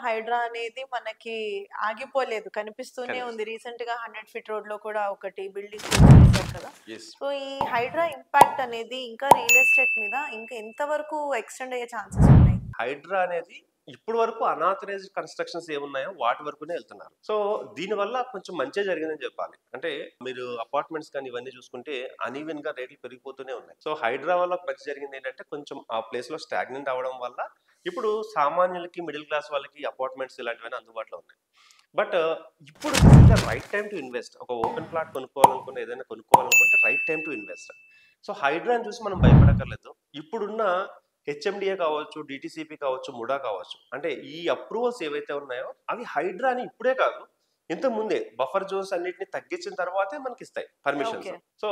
హైడ్రా అనేది మనకి ఆగిపోలేదు. కనిపిస్తూనే కరెక్ట్. ఉంది. రీసెంట్‌గా 100 ఫీట్ రోడ్‌లో కూడా ఒకటి బిల్డింగ్ చేశారు కదా! యెస్. సో, ఈ హైడ్రా ఇంపాక్ట్ అనేది ఇంకా రియల్ ఎస్టేట్ మీద ఇంకా ఎంత వరకు ఎక్స్‌టెండ్ అయ్యే ఛాన్సెస్ ఉన్నాయి? హైడ్రా అనేది ఇప్పటి వరకు అనాథరైజ్డ్ కన్‌స్ట్రక్షన్స్ ఏమున్నాయో వాటి వరకునే ఎళ్తున్నారు. సో, దీనివల్ల కొంచెం మంచే జరిగిందని చెప్పాలి. అంటే మీరు అపార్ట్మెంట్స్ కానీ ఇవన్నీ చూసుకుంటే అన్‌ఈవెన్‌గా రేట్లు పెరిగిపోతూనే ఉన్నాయి. సో, హైడ్రా వల్ల ఒక మంచి జరిగిందేంటంటే కొంచెం ఆ ప్లేస్‌లో స్టాగ్నెంట్ అవ్వడం వల్ల ఇప్పుడు సామాన్యులకి, మిడిల్ క్లాస్ వాళ్ళకి అపార్ట్మెంట్స్ ఇలాంటివన్నీ అందుబాటులో ఉన్నాయి. బట్ ఇప్పుడు this is the right time to invest. ఒక ఓపెన్ ప్లాట్ కొనుక్కోవాలనుకున్న ఏదైనా కొనుక్కోవాలనుకుంటే right time to invest. So, హైడ్రాని చూసి మనం భయపడక్కర్లేదు. ఇప్పుడున్న హెచ్ఎండిఏ కావచ్చు, డీటీసీపీ కావచ్చు, ముడా కావచ్చు. అంటే ఈ అప్రూవల్స్ ఏవైతే ఉన్నాయో అవి హైడ్రాని ఇప్పుడే కాదు ఇంతకు ముందే బఫర్ జోన్స్ అన్నిటిని తగ్గించిన తర్వాతే మనకి ఇస్తాయి పర్మిషన్స్. ఓకే. సో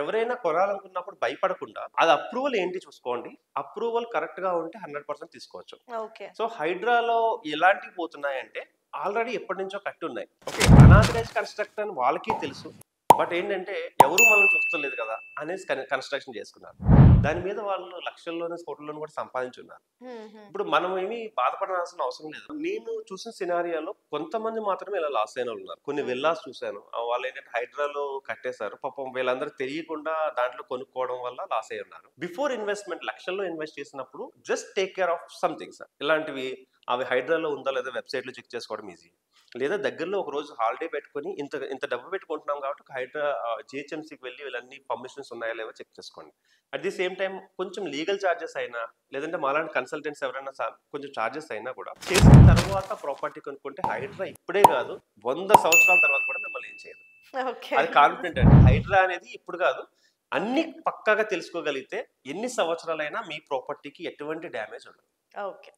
ఎవరైనా కొనాలనుకున్నప్పుడు భయపడకుండా అది అప్రూవల్ ఏంటి చూసుకోండి. అప్రూవల్ కరెక్ట్ గా ఉంటే 100% తీసుకోవచ్చు. ఓకే. సో హైడ్రాలో ఎలాంటివి పోతున్నాయంటే ఆల్రెడీ ఎప్పటి నుంచో కట్టి ఉన్నాయి. ఓకే, అనాథరైజ్ కన్స్ట్రక్టర్ అని వాళ్ళకి తెలుసు. బట్ ఏంటంటే ఎవరు మనం చూస్తలేదు కదా అనేసి కన్స్ట్రక్షన్ చేసుకున్నారు. దాని మీద వాళ్ళు లక్షల్లోనే కోట్లలోనే కూడా సంపాదించున్నారు. హుహు. ఇప్పుడు మనం ఏమి బాధపడాల్సిన అవసరం లేదు. నేను చూసిన సినారియాలో కొంతమంది మాత్రమే ఇలా లాస్ అయిన ఉన్నారు. కొన్ని విల్లాస్ చూశాను. వాళ్ళు ఏంటంటే హైడ్రాలో కట్టేశారు. పాపం వీళ్ళందరూ తెలియకుండా దాంట్లో కొనుక్కోవడం వల్ల లాస్ అయి ఉన్నారు. బిఫోర్ ఇన్వెస్ట్మెంట్ లక్షల్లో ఇన్వెస్ట్ చేసినప్పుడు just take care of somethings ఇలాంటివి. అవి హైడ్రాలో ఉందా లేదా వెబ్సైట్లో చెక్ చేసుకోవడం ఈజీ. లేదా దగ్గరలో ఒక రోజు హాలిడే పెట్టుకొని ఇంత ఇంత డబ్బు పెట్టుకుంటున్నాం కాబట్టి ఒక హైడ్రా జిహెచ్ఎంసీకి వెళ్ళి వీళ్ళన్ని పర్మిషన్స్ ఉన్నాయా లేవో చెక్ చేసుకోండి. అట్ ది సేమ్ టైం కొంచెం లీగల్ ఛార్జెస్ అయినా లేదంటే మాలాంటి కన్సల్టెంట్స్ ఎవరైనా కొంచెం ఛార్జెస్ అయినా కూడా చేసిన తర్వాత ప్రాపర్టీ కొనుక్కుంటే హైడ్రా ఇప్పుడే కాదు 100 సంవత్సరాల తర్వాత కూడా మిమ్మల్ని ఏం చేయదు. ఓకే. అది కాన్ఫిడెంట్ అండి. హైడ్రా అనేది ఇప్పుడు కాదు, అన్ని పక్కాగా తెలుసుకోగలిగితే ఎన్ని సంవత్సరాలైనా మీ ప్రాపర్టీకి ఎటువంటి డ్యామేజ్ ఉండదు. ఓకే.